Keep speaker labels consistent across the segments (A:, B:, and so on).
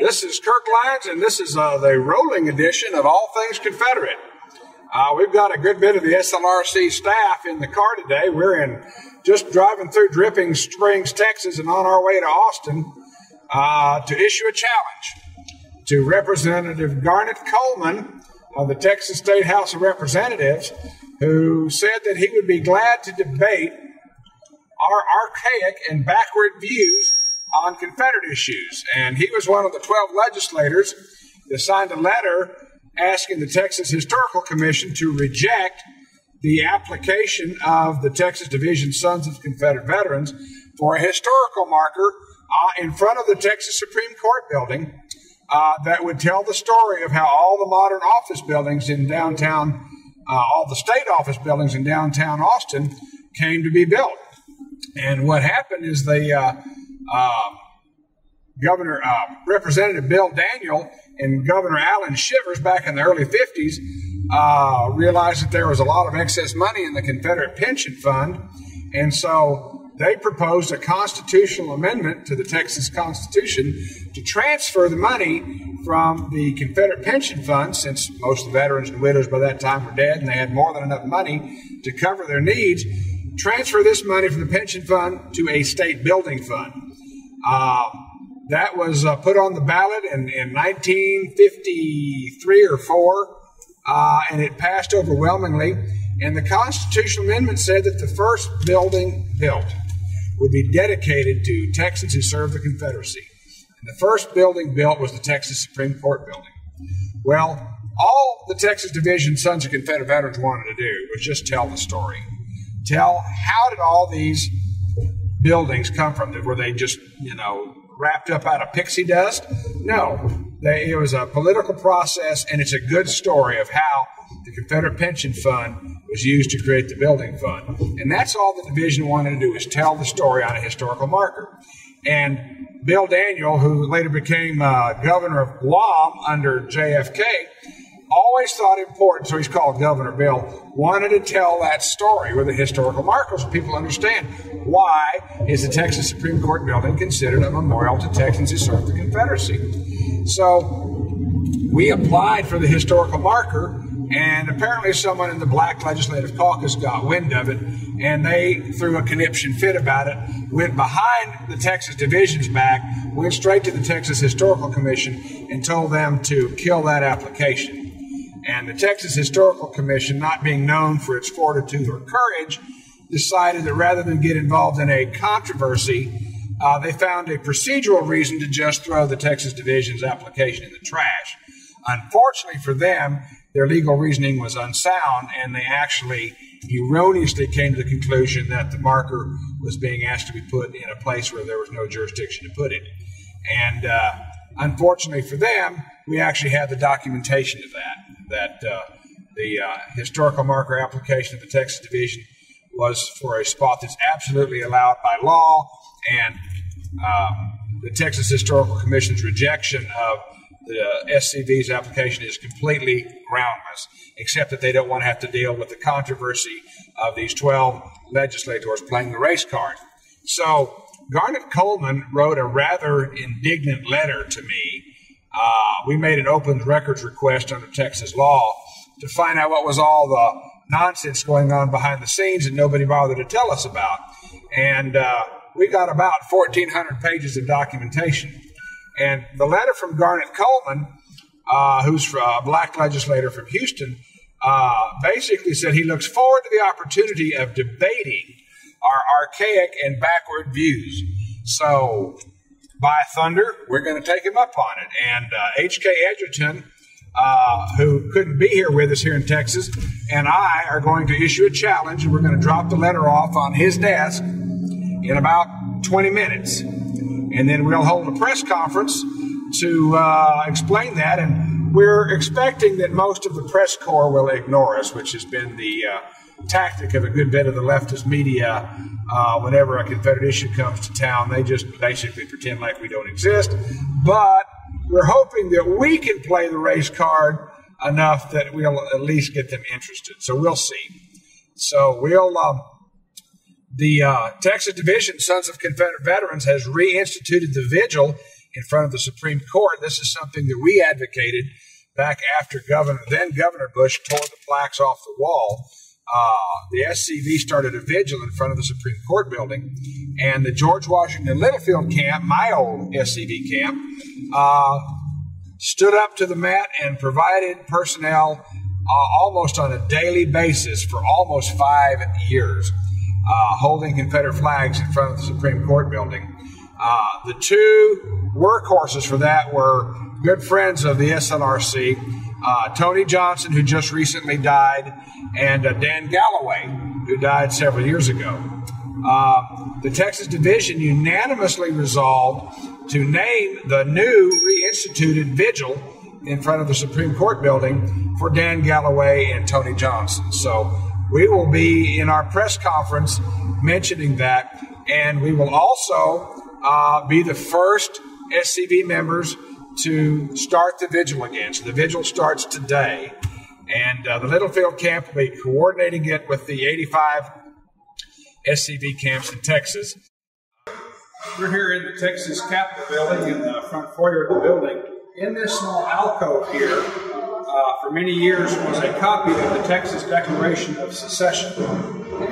A: This is Kirk Lyons, and this is the rolling edition of All Things Confederate. We've got a good bit of the SLRC staff in the car today. We're just driving through Dripping Springs, Texas, and on our way to Austin to issue a challenge to Representative Garnet Coleman of the Texas State House of Representatives, who said that he would be glad to debate our archaic and backward views on Confederate issues. And he was one of the 12 legislators that signed a letter asking the Texas Historical Commission to reject the application of the Texas Division Sons of Confederate Veterans for a historical marker in front of the Texas Supreme Court building that would tell the story of how all the modern office buildings in downtown, all the state office buildings in downtown Austin came to be built. And what happened is Representative Bill Daniel and Governor Allen Shivers back in the early 50s realized that there was a lot of excess money in the Confederate pension fund, and so they proposed a constitutional amendment to the Texas Constitution to transfer the money from the Confederate pension fund, since most of the veterans and widows by that time were dead and they had more than enough money to cover their needs, transfer this money from the pension fund to a state building fund. That was put on the ballot in 1953 or 4, and it passed overwhelmingly. And the constitutional amendment said that the first building built would be dedicated to Texans who served the Confederacy. And the first building built was the Texas Supreme Court building. Well, all the Texas Division Sons of Confederate Veterans wanted to do was just tell the story. Tell how did all these buildings come from? Were they just, wrapped up out of pixie dust? No. It was a political process, and it's a good story of how the Confederate Pension Fund was used to create the building fund. And that's all the division wanted to do, is tell the story on a historical marker. And Bill Daniel, who later became governor of Guam under JFK, always thought it important, so he's called Governor Bill, wanted to tell that story with a historical marker so people understand why is the Texas Supreme Court building considered a memorial to Texans who served the Confederacy. So we applied for the historical marker, and apparently someone in the Black Legislative Caucus got wind of it, and they threw a conniption fit about it, went behind the Texas Division's back, went straight to the Texas Historical Commission, and told them to kill that application. And the Texas Historical Commission, not being known for its fortitude or courage, decided that rather than get involved in a controversy, they found a procedural reason to just throw the Texas Division's application in the trash. Unfortunately for them, their legal reasoning was unsound, and they actually erroneously came to the conclusion that the marker was being asked to be put in a place where there was no jurisdiction to put it. And unfortunately for them, we actually had the documentation of that the historical marker application of the Texas Division was for a spot that's absolutely allowed by law, and the Texas Historical Commission's rejection of the SCV's application is completely groundless, except that they don't want to have to deal with the controversy of these 12 legislators playing the race card. So Garnet Coleman wrote a rather indignant letter to me. We made an open records request under Texas law to find out what was all the nonsense going on behind the scenes that nobody bothered to tell us about. And we got about 1,400 pages of documentation. And the letter from Garnet Coleman, who's a black legislator from Houston, basically said he looks forward to the opportunity of debating our archaic and backward views. So, by thunder, we're going to take him up on it. And H.K. Edgerton, who couldn't be here with us here in Texas, and I are going to issue a challenge, and we're going to drop the letter off on his desk in about 20 minutes. And then we'll hold a press conference to explain that. And we're expecting that most of the press corps will ignore us, which has been the tactic of a good bit of the leftist media. Whenever a Confederate issue comes to town, they just basically pretend like we don't exist. But we're hoping that we can play the race card enough that we'll at least get them interested. So we'll see. So the Texas Division Sons of Confederate Veterans has reinstituted the vigil in front of the Supreme Court. This is something that we advocated back after then Governor Bush tore the plaques off the wall. The SCV started a vigil in front of the Supreme Court building, and the George Washington Littlefield camp, my old SCV camp, stood up to the mat and provided personnel almost on a daily basis for almost 5 years, holding Confederate flags in front of the Supreme Court building. The two workhorses for that were good friends of the SLRC, Tony Johnson, who just recently died, and Dan Galloway, who died several years ago. The Texas Division unanimously resolved to name the new reinstituted vigil in front of the Supreme Court building for Dan Galloway and Tony Johnson. So we will be in our press conference mentioning that, and we will also be the first SCV members to start the vigil again. So the vigil starts today, and the Littlefield camp will be coordinating it with the 85 SCV camps in Texas. We're here in the Texas Capitol building, in the front foyer of the building. In this small alcove here, for many years was a copy of the Texas Declaration of Secession,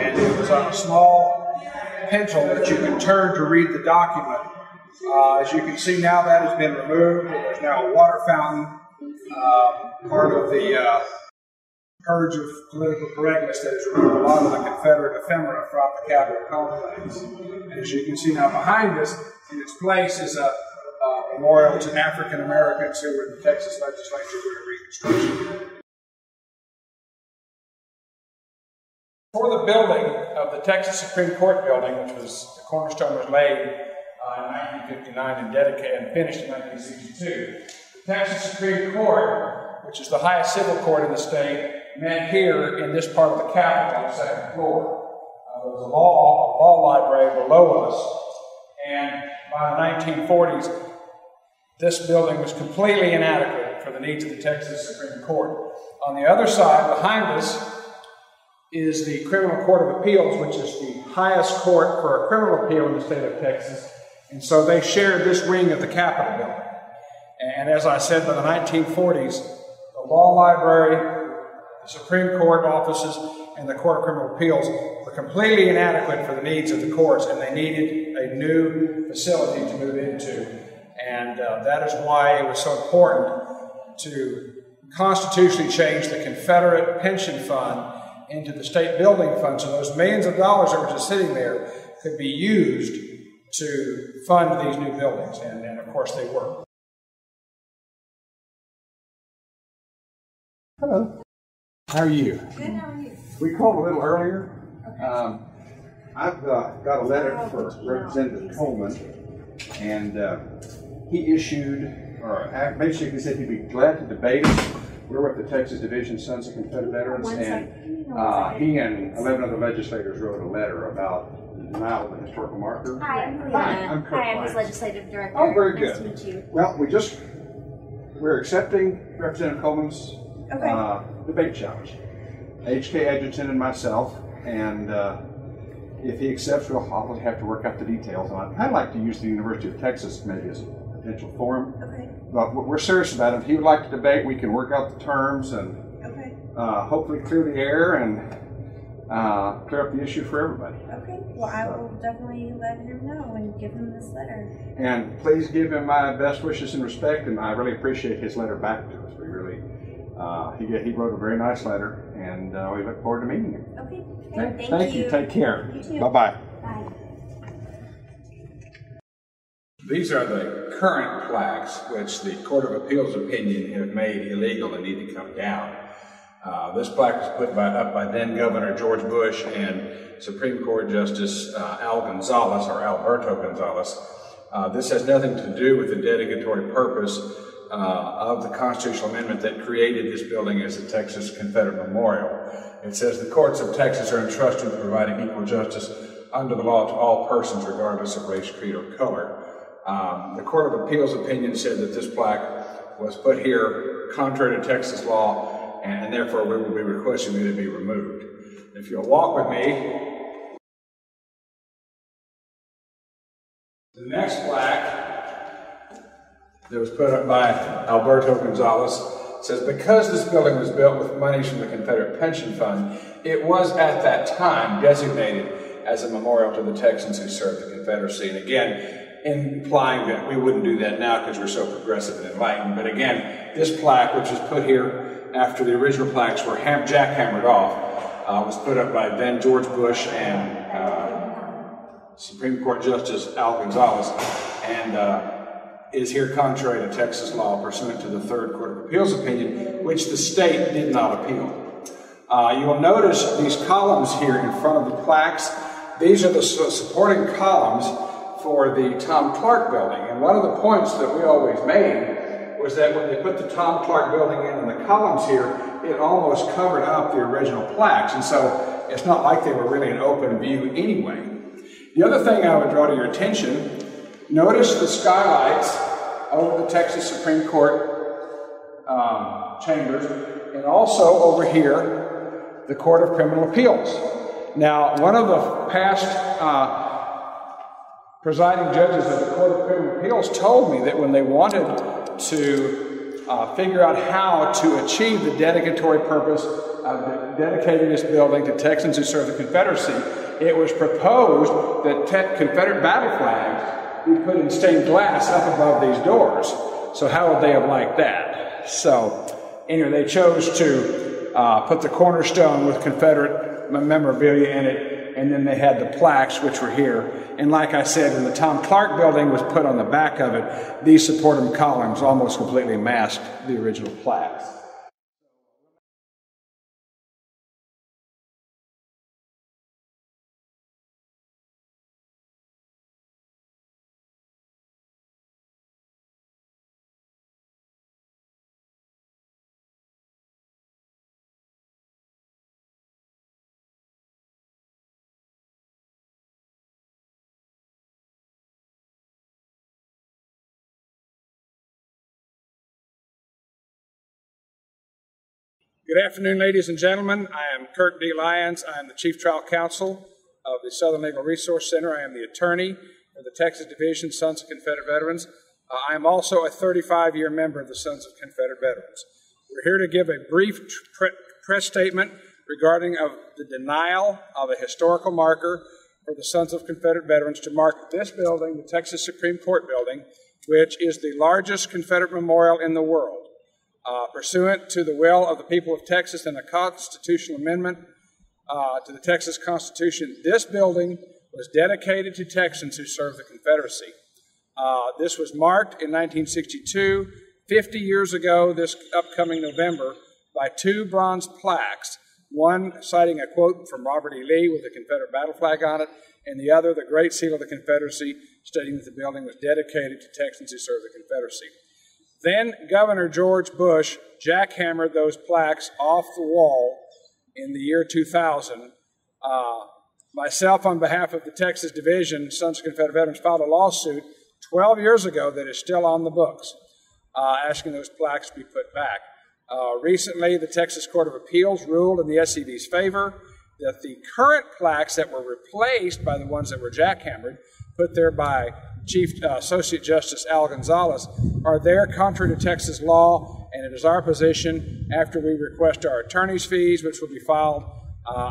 A: and it was on a small pencil that you could turn to read the document. As you can see now, that has been removed. There's now a water fountain, part of the purge of political correctness that has removed a lot of the Confederate ephemera from the Capitol complex. And as you can see now behind us, in its place is a memorial to African Americans who were in the Texas legislature during Reconstruction. For the building of the Texas Supreme Court building, which was the cornerstone was laid in 1959 and dedicated and finished in 1962, the Texas Supreme Court, which is the highest civil court in the state, met here in this part of the Capitol on the second floor. There was a law library below us, and by the 1940s, this building was completely inadequate for the needs of the Texas Supreme Court. On the other side, behind us, is the Criminal Court of Appeals, which is the highest court for a criminal appeal in the state of Texas. And so they shared this wing of the Capitol building. And as I said, by the 1940s, the law library, the Supreme Court offices, and the Court of Criminal Appeals were completely inadequate for the needs of the courts, and they needed a new facility to move into. And that is why it was so important to constitutionally change the Confederate pension fund into the state building fund, so those millions of dollars that were just sitting there could be used to fund these new buildings, and of course they were. Hello. How are you?
B: Good, how are you?
A: We called a little earlier. Okay. I've got a letter for Representative Coleman, and he issued, or basically said he'd be glad to debate it. We're with the Texas Division Sons of Confederate Veterans, and he and 11 other legislators wrote a letter about the denial of the historical marker.
B: Hi, I'm Helena.
A: Hi, I'm Kirk.
B: Hi, I'm his legislative director.
A: Oh, very good.
B: Nice to meet you.
A: Well, we're accepting Representative Coleman's debate challenge. H.K. Edgerton and myself, and if he accepts, we'll probably have to work out the details. And I'd kind of like to use the University of Texas maybe as a potential forum. Okay. But we're serious about it. If he would like to debate, we can work out the terms and hopefully clear the air and clear up the issue for everybody.
B: Okay. Well, I will definitely let him know and give him this letter.
A: And please give him my best wishes and respect, and I really appreciate his letter back to us. We really, he wrote a very nice letter, and we look forward to meeting him.
B: Okay.
A: Thank you. Take care.
B: You too.
A: Bye-bye.
B: Bye.
C: These are the current plaques, which the Court of Appeals opinion have made illegal and need to come down. This plaque was put up by then Governor George Bush and Supreme Court Justice Al Gonzalez, or Alberto Gonzalez. This has nothing to do with the dedicatory purpose of the constitutional amendment that created this building as the Texas Confederate Memorial. It says the courts of Texas are entrusted with providing equal justice under the law to all persons regardless of race, creed, or color. The Court of Appeals opinion said that this plaque was put here contrary to Texas law, and therefore we will be requesting that it be removed. If you'll walk with me, the next plaque that was put up by Alberto Gonzalez. It says, because this building was built with monies from the Confederate Pension Fund, it was at that time designated as a memorial to the Texans who served the Confederacy. And again, implying that we wouldn't do that now because we're so progressive and enlightened. But again, this plaque, which was put here after the original plaques were jackhammered off, was put up by then George Bush and Supreme Court Justice Al Gonzalez, and is here contrary to Texas law pursuant to the Third Court of Appeals opinion, which the state did not appeal. You will notice these columns here in front of the plaques. These are the supporting columns for the Tom Clark building. And one of the points that we always made was that when they put the Tom Clark building in and the columns here, it almost covered up the original plaques. And so it's not like they were really an open view anyway. The other thing I would draw to your attention, notice the skylights over the Texas Supreme Court chambers, and also over here, the Court of Criminal Appeals. Now, one of the past presiding judges of the Court of Criminal Appeals told me that when they wanted to figure out how to achieve the dedicatory purpose of dedicating this building to Texans who served the Confederacy, it was proposed that Confederate battle flags be put in stained glass up above these doors. So how would they have liked that? So anyway, they chose to put the cornerstone with Confederate memorabilia in it, and then they had the plaques, which were here. And like I said, when the Tom Clark building was put on the back of it, these supporting columns almost completely masked the original plaques.
A: Good afternoon, ladies and gentlemen. I am Kirk D. Lyons. I am the Chief Trial Counsel of the Southern Legal Resource Center. I am the attorney for the Texas Division Sons of Confederate Veterans. I am also a 35-year member of the Sons of Confederate Veterans. We're here to give a brief press statement regarding the denial of a historical marker for the Sons of Confederate Veterans to mark this building, the Texas Supreme Court building, which is the largest Confederate memorial in the world. Pursuant to the will of the people of Texas and a constitutional amendment to the Texas Constitution, this building was dedicated to Texans who served the Confederacy. This was marked in 1962, 50 years ago, this upcoming November, by two bronze plaques, one citing a quote from Robert E. Lee with the Confederate battle flag on it, and the other, the Great Seal of the Confederacy, stating that the building was dedicated to Texans who served the Confederacy. Then Governor George Bush jackhammered those plaques off the wall in the year 2000. Myself, on behalf of the Texas Division, Sons of Confederate Veterans, filed a lawsuit 12 years ago that is still on the books, asking those plaques to be put back. Recently, the Texas Court of Appeals ruled in the SCV's favor that the current plaques that were replaced by the ones that were jackhammered, put there by Chief Associate Justice Al Gonzalez, are there contrary to Texas law, and it is our position, after we request our attorney's fees, which will be filed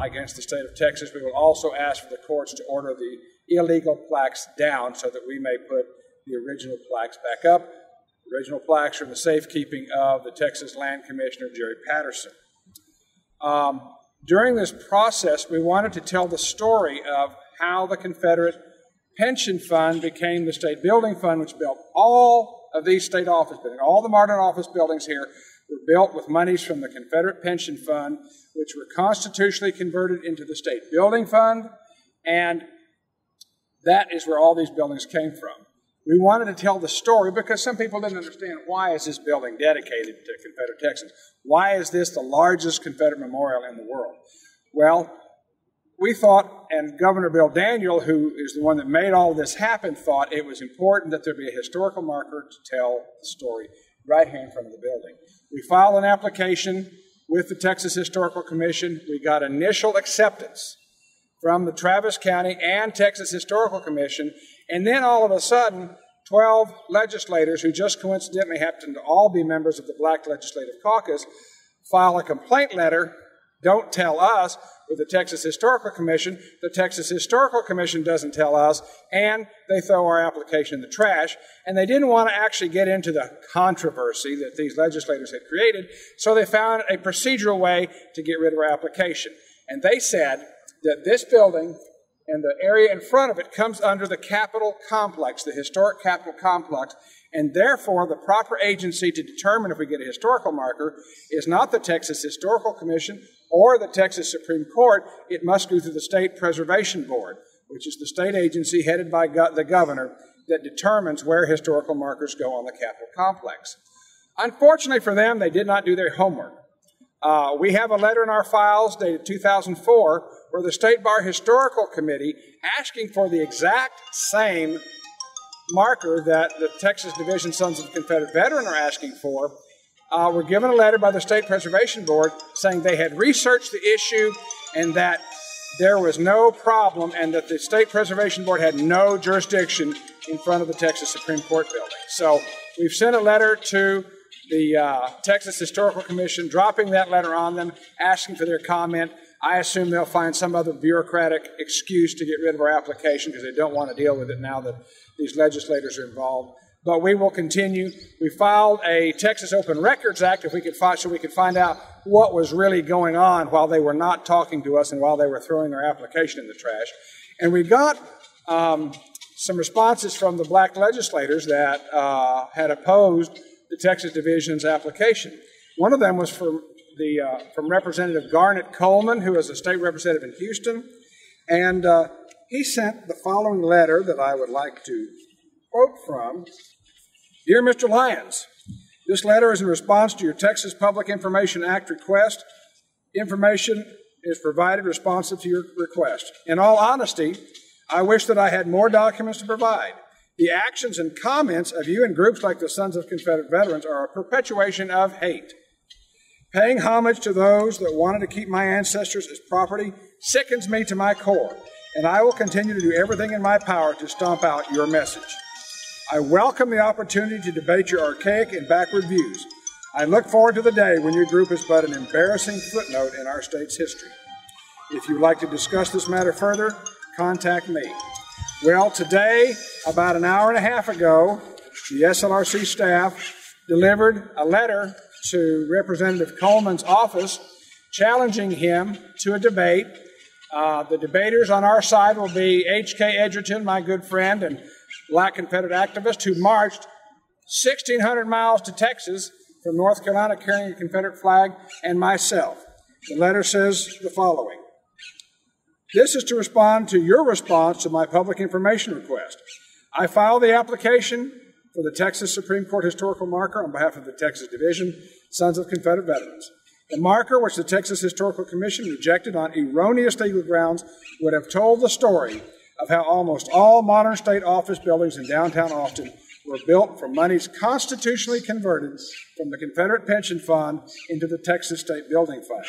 A: against the state of Texas, we will also ask for the courts to order the illegal plaques down so that we may put the original plaques back up. The original plaques are in the safekeeping of the Texas Land Commissioner, Jerry Patterson. During this process, we wanted to tell the story of how the Confederate Pension Fund became the state building fund, which built all of these state office buildings. All the modern office buildings here were built with monies from the Confederate Pension Fund, which were constitutionally converted into the state building fund, and that is where all these buildings came from. We wanted to tell the story because some people didn't understand, why is this building dedicated to Confederate Texans? Why is this the largest Confederate memorial in the world? Well, we thought, and Governor Bill Daniel, who is the one that made all of this happen, thought it was important that there be a historical marker to tell the story right here in front of the building. We filed an application with the Texas Historical Commission. We got initial acceptance from the Travis County and Texas Historical Commission, and then all of a sudden, 12 legislators who just coincidentally happen to all be members of the Black Legislative Caucus file a complaint letter, don't tell us, with the Texas Historical Commission. The Texas Historical Commission doesn't tell us, and they throw our application in the trash. And they didn't want to actually get into the controversy that these legislators had created, so they found a procedural way to get rid of our application. And they said that this building and the area in front of it comes under the Capitol Complex, the historic Capitol Complex, and therefore the proper agency to determine if we get a historical marker is not the Texas Historical Commission or the Texas Supreme Court. It must go through the State Preservation Board, which is the state agency headed by the governor that determines where historical markers go on the Capitol Complex. Unfortunately for them, they did not do their homework. We have a letter in our files dated 2004 where the State Bar Historical Committee, asking for the exact same marker that the Texas Division Sons of Confederate Veterans are asking for, were given a letter by the State Preservation Board saying they had researched the issue and that there was no problem and that the State Preservation Board had no jurisdiction in front of the Texas Supreme Court building. So we've sent a letter to the Texas Historical Commission, dropping that letter on them, asking for their comment. I assume they'll find some other bureaucratic excuse to get rid of our application because they don't want to deal with it now that these legislators are involved. But we will continue. We filed a Texas Open Records Act so we could find out what was really going on while they were not talking to us and while they were throwing our application in the trash. And we got some responses from the black legislators that had opposed the Texas Division's application. One of them was from Representative Garnet Coleman, who is a state representative in Houston, and he sent the following letter that I would like to quote from. Dear Mr. Lyons, this letter is in response to your Texas Public Information Act request. Information is provided responsive to your request. In all honesty, I wish that I had more documents to provide. The actions and comments of you and groups like the Sons of Confederate Veterans are a perpetuation of hate. Paying homage to those that wanted to keep my ancestors as property sickens me to my core, and I will continue to do everything in my power to stomp out your message. I welcome the opportunity to debate your archaic and backward views. I look forward to the day when your group is but an embarrassing footnote in our state's history. If you'd like to discuss this matter further, contact me. Well, today, about an hour and a half ago, the SLRC staff delivered a letter to Representative Coleman's office challenging him to a debate. The debaters on our side will be H.K. Edgerton, my good friend and black Confederate activist, who marched 1,600 miles to Texas from North Carolina carrying a Confederate flag, and myself. The letter says the following. This is to respond to your response to my public information request. I filed the application for the Texas Supreme Court historical marker on behalf of the Texas Division Sons of Confederate Veterans. The marker, which the Texas Historical Commission rejected on erroneous legal grounds, would have told the story of how almost all modern state office buildings in downtown Austin were built from monies constitutionally converted from the Confederate Pension Fund into the Texas State Building Fund.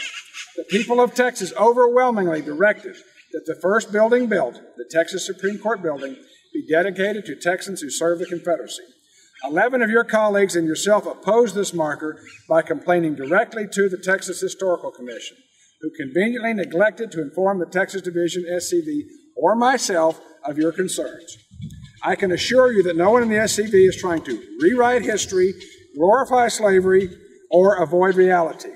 A: The people of Texas overwhelmingly directed that the first building built, the Texas Supreme Court building, be dedicated to Texans who served the Confederacy. 11 of your colleagues and yourself opposed this marker by complaining directly to the Texas Historical Commission, who conveniently neglected to inform the Texas Division SCV or myself of your concerns. I can assure you that no one in the SCV is trying to rewrite history, glorify slavery, or avoid reality.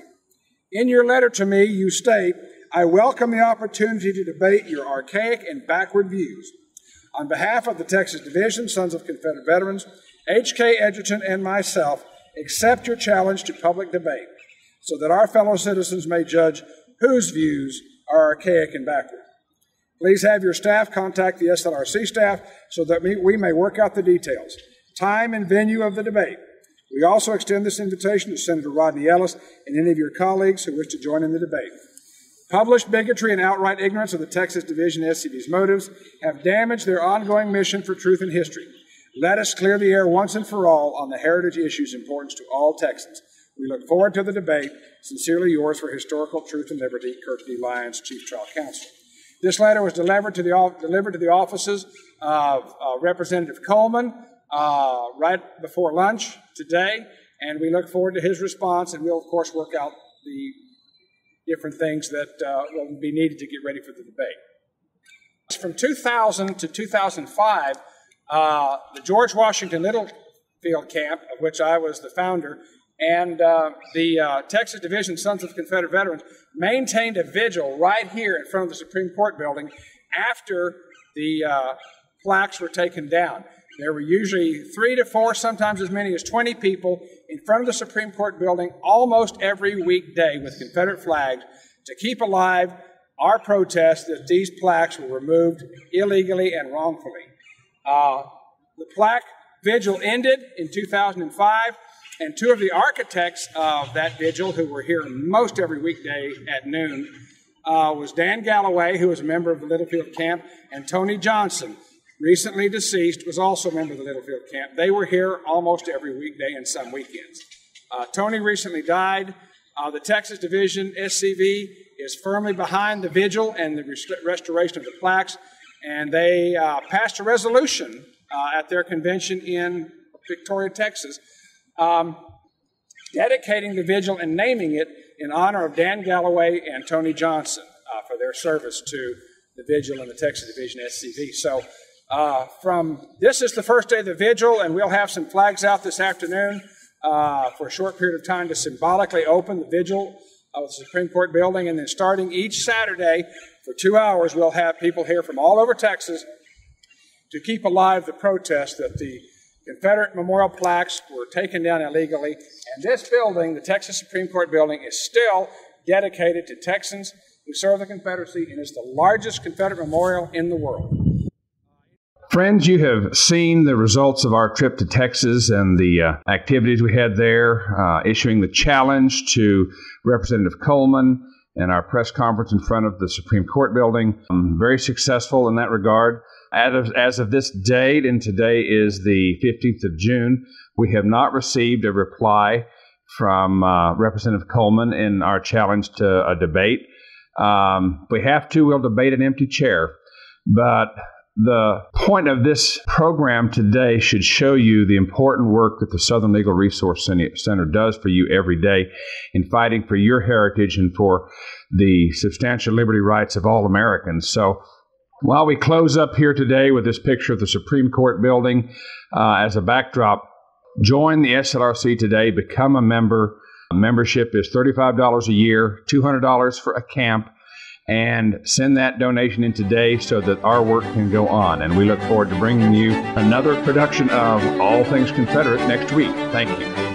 A: In your letter to me, you state, I welcome the opportunity to debate your archaic and backward views. On behalf of the Texas Division, Sons of Confederate Veterans, H.K. Edgerton and myself accept your challenge to public debate so that our fellow citizens may judge whose views are archaic and backward. Please have your staff contact the SLRC staff so that we may work out the details, time and venue of the debate. We also extend this invitation to Senator Rodney Ellis and any of your colleagues who wish to join in the debate. Published bigotry and outright ignorance of the Texas Division SCV's motives have damaged their ongoing mission for truth and history. Let us clear the air once and for all on the heritage issues important to all Texans. We look forward to the debate. Sincerely yours for Historical Truth and Liberty, Kirk D. Lyons, Chief Trial Counsel. This letter was delivered to the offices of Representative Coleman, right before lunch today, and we look forward to his response, and we'll, of course, work out the different things that will be needed to get ready for the debate. From 2000 to 2005, the George Washington Littlefield Camp, of which I was the founder, and the Texas Division Sons of Confederate Veterans maintained a vigil right here in front of the Supreme Court building after the plaques were taken down. There were usually 3 to 4, sometimes as many as 20 people in front of the Supreme Court building almost every weekday with Confederate flags to keep alive our protest that these plaques were removed illegally and wrongfully. The plaque vigil ended in 2005, and 2 of the architects of that vigil, who were here most every weekday at noon, was Dan Galloway, who was a member of the Littlefield Camp, and Tony Johnson, recently deceased, was also a member of the Littlefield Camp. They were here almost every weekday and some weekends. Tony recently died. The Texas Division SCV is firmly behind the vigil and the restoration of the plaques, and they passed a resolution at their convention in Victoria, Texas, dedicating the vigil and naming it in honor of Dan Galloway and Tony Johnson for their service to the vigil and the Texas Division SCV. So this is the first day of the vigil, and we'll have some flags out this afternoon for a short period of time to symbolically open the vigil of the Supreme Court building, and then starting each Saturday for 2 hours, we'll have people here from all over Texas to keep alive the protest that the Confederate memorial plaques were taken down illegally. And this building, the Texas Supreme Court building, is still dedicated to Texans who served the Confederacy, and is the largest Confederate memorial in the world.
C: Friends, you have seen the results of our trip to Texas and the activities we had there, issuing the challenge to Representative Coleman and our press conference in front of the Supreme Court building. Very successful in that regard. As of this date, and today is the 15th of June, we have not received a reply from Representative Coleman in our challenge to a debate. If we have to, we'll debate an empty chair. But the point of this program today should show you the important work that the Southern Legal Resource Center does for you every day in fighting for your heritage and for the substantial liberty rights of all Americans. So while we close up here today with this picture of the Supreme Court building as a backdrop, join the SLRC today, become a member. Membership is $35 a year, $200 for a camp, and send that donation in today so that our work can go on. And we look forward to bringing you another production of All Things Confederate next week. Thank you.